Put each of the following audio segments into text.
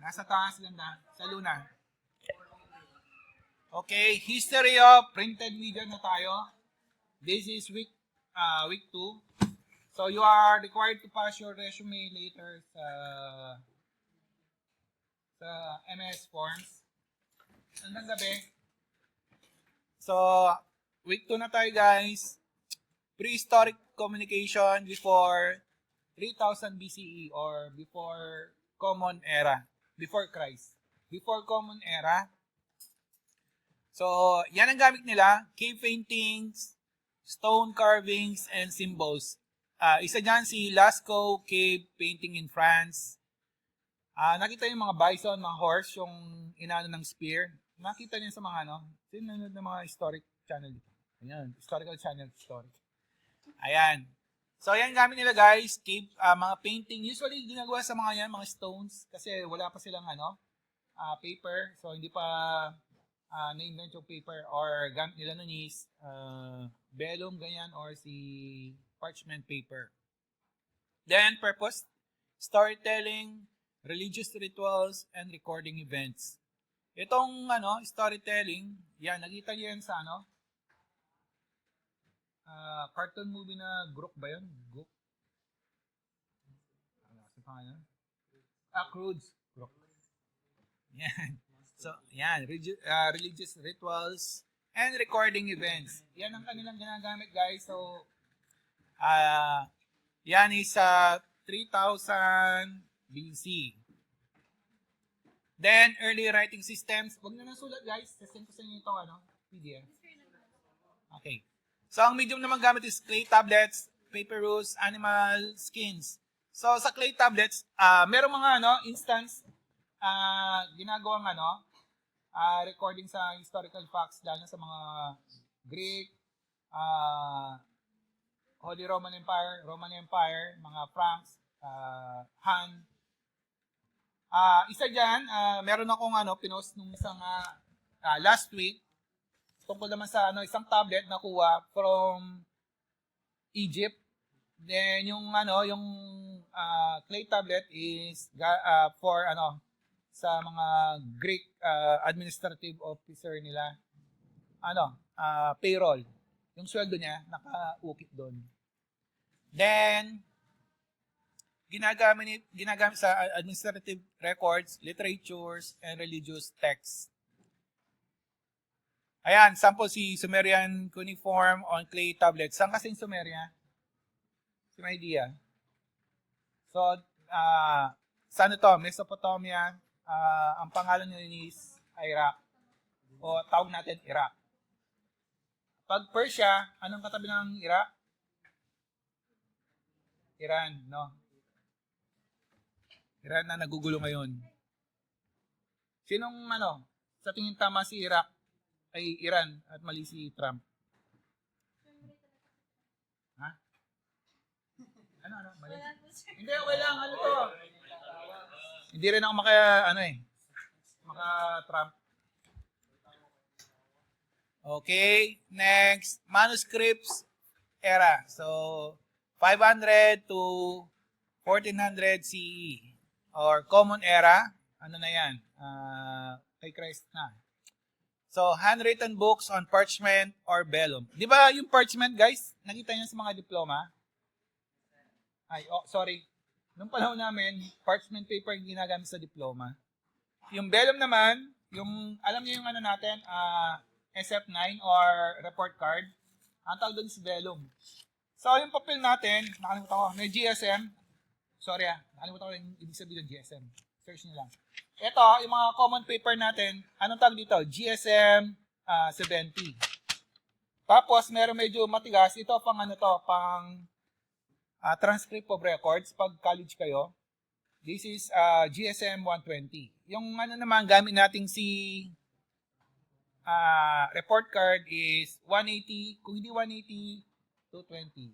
Nasa taas ganda. Sa Luna. Okay, history of printed media na tayo. This is week 2. So you are required to pass your resume later sa MS Forms. Hanggang gabi. So, week 2 na tayo guys. Prehistoric communication before 3000 BCE or before Common Era. Before Christ. Before Common Era. So, yan ang gamit nila. Cave paintings, stone carvings, and symbols. Isa dyan si Lascaux Cave Painting in France. Nakita yung mga bison, mga horse, yung inano ng spear. Nakita niyo sa mga sinunod ng mga historic channel dito. Ayan, historical channel story. Ayan. So, ayan gamit nila guys. Cave, mga painting. Usually, ginagawa sa mga yan, mga stones. Kasi wala pa silang paper. So, hindi pa na-invent yung paper or gamit nila nun is vellum, ganyan, or si parchment paper. Then, purpose, storytelling, religious rituals, and recording events. Itong storytelling, yan, nakita niyo yan sa cartoon movie na Group ba yun? Group? Ano pangalan? Croods. Group. Yan. So, yan, religious rituals and recording events. Yan ang kanilang ginagamit, guys. So, yan is 3000 BC. Then, early writing systems. Huwag na nasulat, guys. Sasend ko sa inyo itong PDF. Okay. So, ang medium naman gamit is clay tablets, papyrus, animal skins. So, sa clay tablets, merong mga instance ginagawang recording sa historical facts lalo sa mga Greek, Holy Roman Empire, mga Franks, Han. Isa dyan, meron akong pinost nung isang last week tungkol naman sa isang tablet na kuha from Egypt. Then yung clay tablet is for sa mga Greek administrative officer nila, payroll. Yung sweldo niya, naka-ukit doon. Then, ginagamit sa administrative records, literatures, and religious texts. Ayan, sample si Sumerian cuneiform on clay tablets. Saan kasi yung Sumeria? Si may idea. So, saan ito? Mesopotamia. Ang pangalan nyo is Iraq. O tawag natin Iraq. Pag Persia, anong katabi ng Iraq? Iran, no? Iran na nagugulo ngayon. Sinong sa tingin tama si Iraq ay Iran at mali si Trump? Ha? Mali? Hindi, okay lang. Ano to? Hindi rin ako maka-Trump. Okay, next, manuscripts era. So, 500 to 1400 CE or Common Era. Ano na yan? Kay Christ na. So, handwritten books on parchment or vellum. Di ba yung parchment, guys? Nakita niyo sa mga diploma? Sorry. Nung panahon namin, parchment paper yung ginagamit sa diploma. Yung vellum naman, alam niyo yung natin, SF9 or report card, ang tawag doon is vellum. So, yung papel natin, nakalimutan ko, may GSM. Sorry nakalimutan ko yung ibig sabihin ng GSM. Search nyo lang. Ito, yung mga common paper natin, anong tawag dito? GSM 70. Tapos, meron medyo matigas. Ito, pang transcript of records pag college kayo. This is GSM 120. Yung naman gamit nating si report card is 180. Kung hindi 180, 220.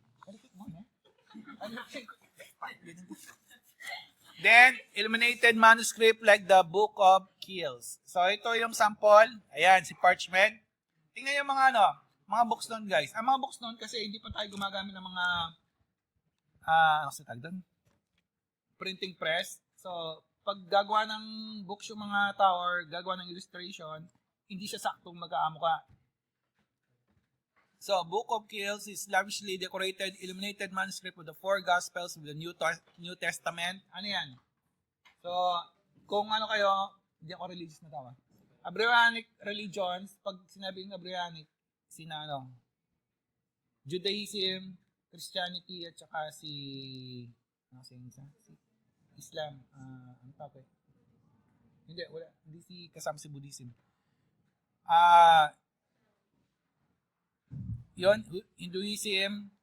Then, illuminated manuscript like the Book of Kells. So, ito yung sample. Ayan, si parchment. Tingnan yung mga mga books noon, guys. Ang mga books noon kasi hindi pa tayo gumagamit ng mga ano sa tag doon? Printing press. So, pag gagawa ng books yung mga tao or gagawa ng illustration, hindi siya saktong mag-aamo ka. So, Book of Kells is lavishly decorated, illuminated manuscript of the four Gospels of the New Testament. Ano yan? So, kung ano kayo, hindi ako religious na tao. Abrahamic religions, pag sinabing Abrahamic, sina ano? Judaism, Christianity, at saka si Islam. Ano tawag? Hindi si kasama si Buddhism. Yon, Hinduism,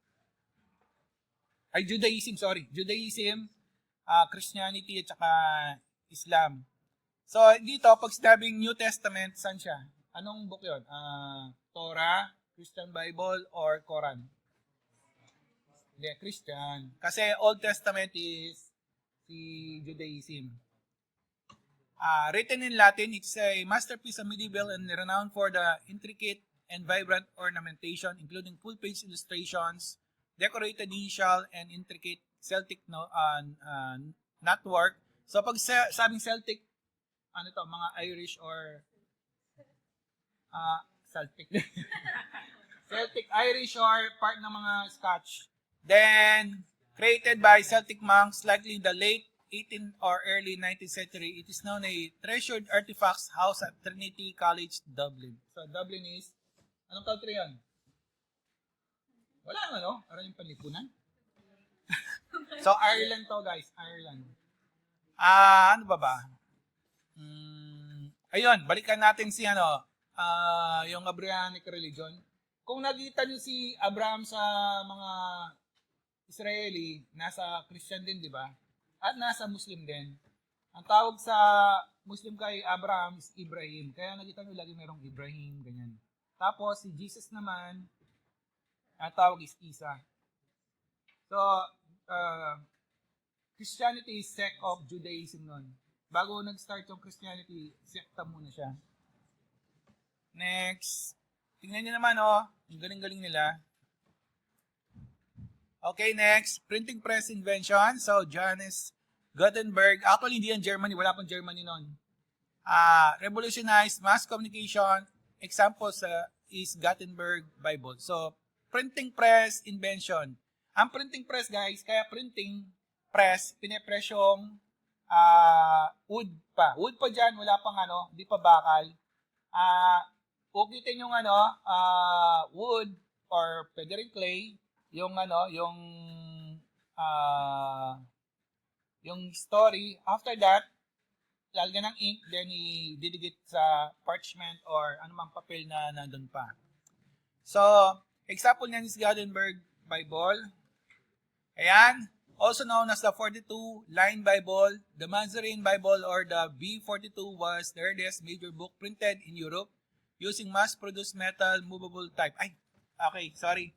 Judaism, Christianity, at saka Islam. So, dito, pag sinabing New Testament, saan siya? Anong book yun? Torah, Christian Bible, or Quran? Hindi, Christian. Kasi Old Testament is si Judaism. Written in Latin, it's a masterpiece of medieval and renowned for the intricate and vibrant ornamentation, including full-page illustrations, decorated initial and intricate Celtic knotwork. So pag sabing Celtic, ano to, mga Irish or Celtic. Celtic, Irish or part ng mga Scotch. Then, created by Celtic monks likely in the late 18th or early 19th century, it is known a treasured artifacts house at Trinity College, Dublin. So, Dublin is, anong country yun? Wala nga, no? Parang yung panlipunan. So, Ireland to, guys. Ireland. Ano ba? Ayun, balikan natin si yung Abrahamic religion. Kung nakita niyo si Abraham sa mga Israeli, nasa Christian din, di ba? At nasa Muslim din. Ang tawag sa Muslim kay Abraham is Ibrahim. Kaya nakita niyo lagi merong Ibrahim, ganyan. Tapos, si Jesus naman, ang tawag is Isa. So, Christianity is sect of Judaism nun. Bago nag-start yung Christianity, sekta muna siya. Next. Tingnan niyo naman, ang galing-galing nila. Okay, next. Printing press invention. So, Johannes Gutenberg. Actually, hindi yan Germany. Wala pang Germany nun. Revolutionized mass communication. Examples is Gutenberg Bible. So, printing press invention. Ang printing press, guys, kaya printing press, pinepress yung wood pa. Wood pa dyan, wala pang hindi pa bakal. Ukitin yung wood or pwede rin clay, yung story. After that, lalagyan ng ink, then i-didikit sa parchment or anumang papel na nandun pa. So, example niyan is Gutenberg Bible. Ayan. Also known as the 42-line Bible, the Mazarin Bible or the B42 was the earliest major book printed in Europe using mass-produced metal movable type. Sorry.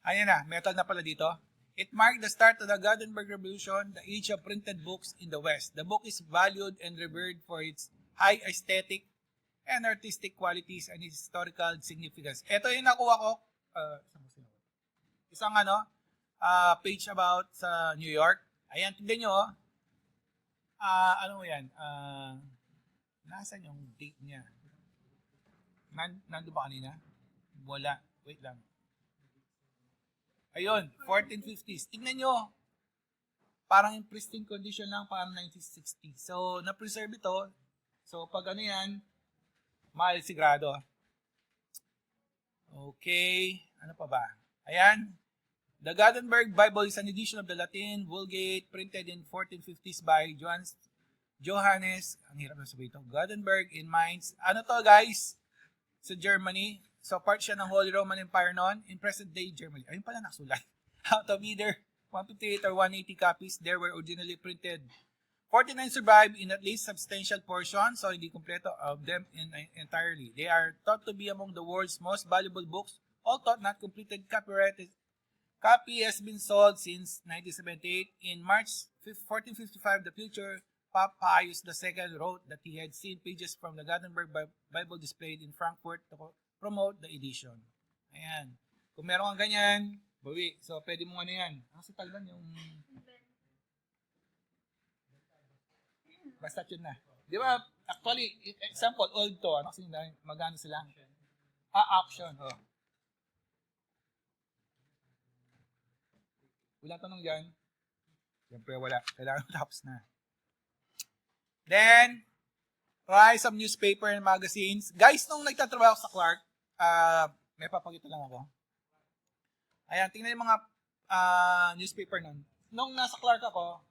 Ayan na, metal na pala dito. It marked the start of the Gutenberg Revolution, the age of printed books in the West. The book is valued and revered for its high aesthetic and artistic qualities and its historical significance. Ito yung nakuha ko. Isang page about sa New York. Ayan, tignan nyo. Ano yan? Nasaan yung date niya? Nandun ba kanina? Wala. Wait lang. Ayun, 1450s. Tignan nyo. Parang in pristine condition lang, parang 1960. So, na-preserve ito. So, pag yan, mahal sigurado. Okay. Ano pa ba? Ayan. The Gutenberg Bible is an edition of the Latin Vulgate printed in 1450s by Johannes, ang hirap na sabihin ito, Gutenberg in Mainz. Ano to, guys? Sa Germany. So, part siya ng Holy Roman Empire noon in present-day Germany. Ayun pala nakasulat. Out of either 158 or 180 copies, there were originally printed. 49 survive in at least substantial portion, so hindi kompleto of them entirely. They are thought to be among the world's most valuable books, all thought not completed copyrighted. Copy has been sold since 1978. In March 1455, the future Pope Pius II wrote that he had seen pages from the Gutenberg Bible displayed in Frankfurt to promote the edition. Ayan. Kung meron kang ganyan, bawi. So, pwede mo yan. Ang sa taglan yung... Basta yun na. Di ba? Actually, example, old to. Ano kasi magano sila? Option. Oh. Walang tanong dyan. Siyempre wala. Kailangan tapos na. Then, rise of newspaper and magazines. Guys, nung nagtatrabaho sa Clark, may papakita lang ako. Ayan, tingnan yung mga newspaper nun. Nung nasa Clark ako,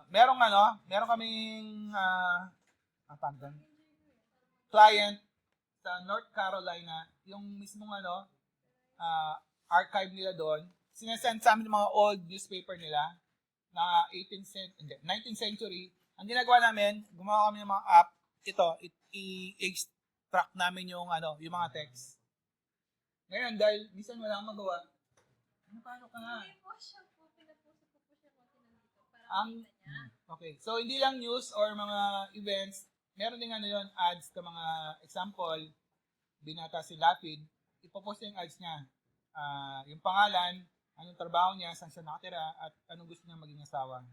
meron kaming client sa North Carolina, yung mismong archive nila doon, sinesend sa amin yung mga old newspaper nila na 19th century. Ang ginagawa namin, gumawa kami ng mga app, i-extract namin yung mga text. Ngayon, dahil minsan wala akong magawa, paano ka nga? Okay. So, hindi lang news or mga events, meron din yon ads ka mga example, binata si Lapid, ipopost yung ads niya. Yung pangalan, anong trabaho niya, saan siya nakatira, at anong gusto niya maging asawa.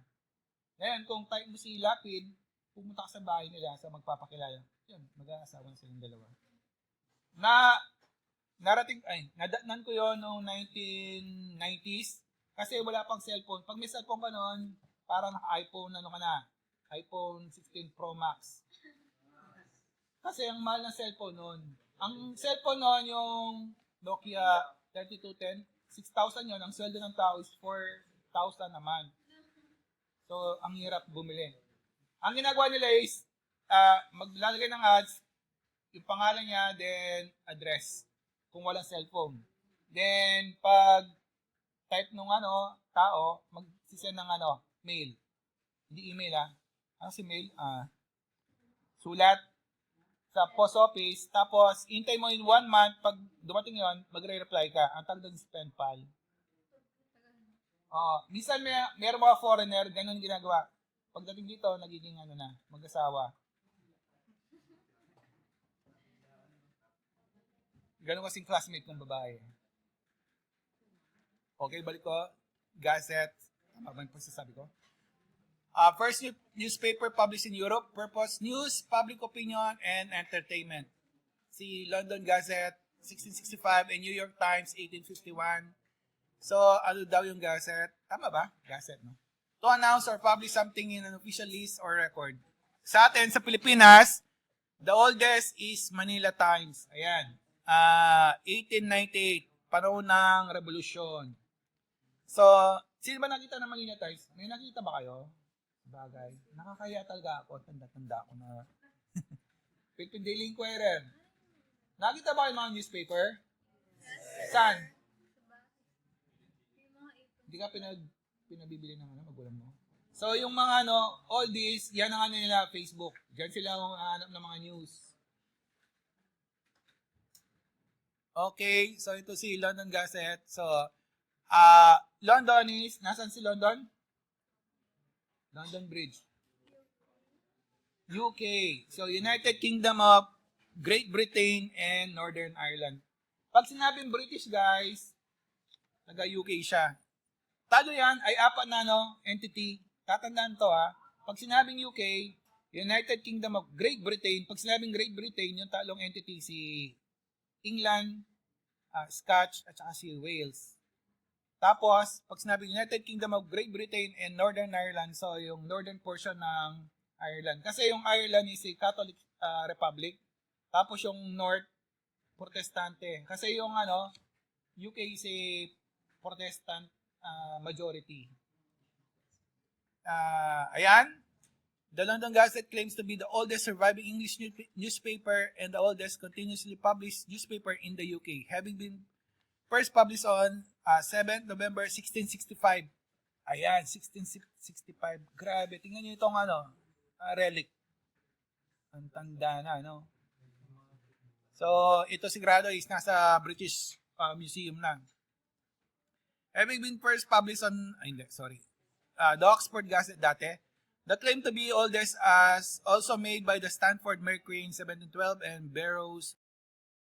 Ngayon, kung type mo si Lapid, pumunta ka sa bahay nila sa magpapakilala. Yun, mag-aasawa na silang dalawa. Nadatnan ko yon noong 1990s kasi wala pang cellphone. Pag may cellphone ka noon, parang iPhone, iPhone 16 Pro Max. Kasi ang mahal ng cellphone noon. Ang cellphone noon, yung Nokia 3210, 6,000 yun. Ang sweldo ng tao is 4,000 naman. So, ang hirap bumili. Ang ginagawa nila is, maglalagay ng ads, yung pangalan niya, then address, kung walang cellphone. Then, pag type nung tao, magsisend ng mail. Hindi email Ano si mail? Sulat sa post office, tapos hintay mo in 1 month, pag dumating yon, magre-reply ka. Ang tawag doon is pen pal. Minsan meron mga foreigner, ganun ginagawa. Pagdating dito, nagiging mag-asawa. Ganun kasing classmate ng babae. Okay, balik ko. Gazette. Tama ba yung pagsasabi ko? First newspaper published in Europe, purpose, news, public opinion, and entertainment. Si London Gazette, 1665, and New York Times, 1851. So, ano daw yung Gazette? Tama ba? Gazette, no? To announce or publish something in an official list or record. Sa atin, sa Pilipinas, the oldest is Manila Times. Ayan. 1898, panahon ng Revolusyon. So, sino ba nakita ng Manila Times? May nakita ba kayo? Bagay. Nakakaya talaga ako. Tanda-tanda ako na. Philippine Daily Inquirer. Nakita ba kayo mga newspaper? Saan? Hindi ka pinabibili ng magulang mo. So, yung mga oldies, yan ang nila, Facebook. Diyan sila hanap ng mga news. Okay, so ito si London Gazette. So, London is, nasan si London? London Bridge. UK. So, United Kingdom of Great Britain and Northern Ireland. Pag sinabing British, guys, taga-UK siya. Talo yan ay apat na entity. Tatandaan to Pag sinabing UK, United Kingdom of Great Britain, pag sinabing Great Britain, yung talong entity si England, Scotch, at saka si Wales. Tapos, pag sinabing United Kingdom of Great Britain and Northern Ireland, so yung northern portion ng Ireland. Kasi yung Ireland is a Catholic Republic. Tapos yung North, Protestante. Kasi yung UK is a Protestant majority. Ayan. The London Gazette claims to be the oldest surviving English newspaper and the oldest continuously published newspaper in the UK, having been first published on 7th November 1665. Ayan, 1665. Grabe, tingnan niyo itong relic. Ang tanda na, So, ito sigurado is nasa British Museum na. Having been first published on, the Oxford Gazette dati, the claim to be oldest as also made by the Stanford Mercury in 1712 and Barrows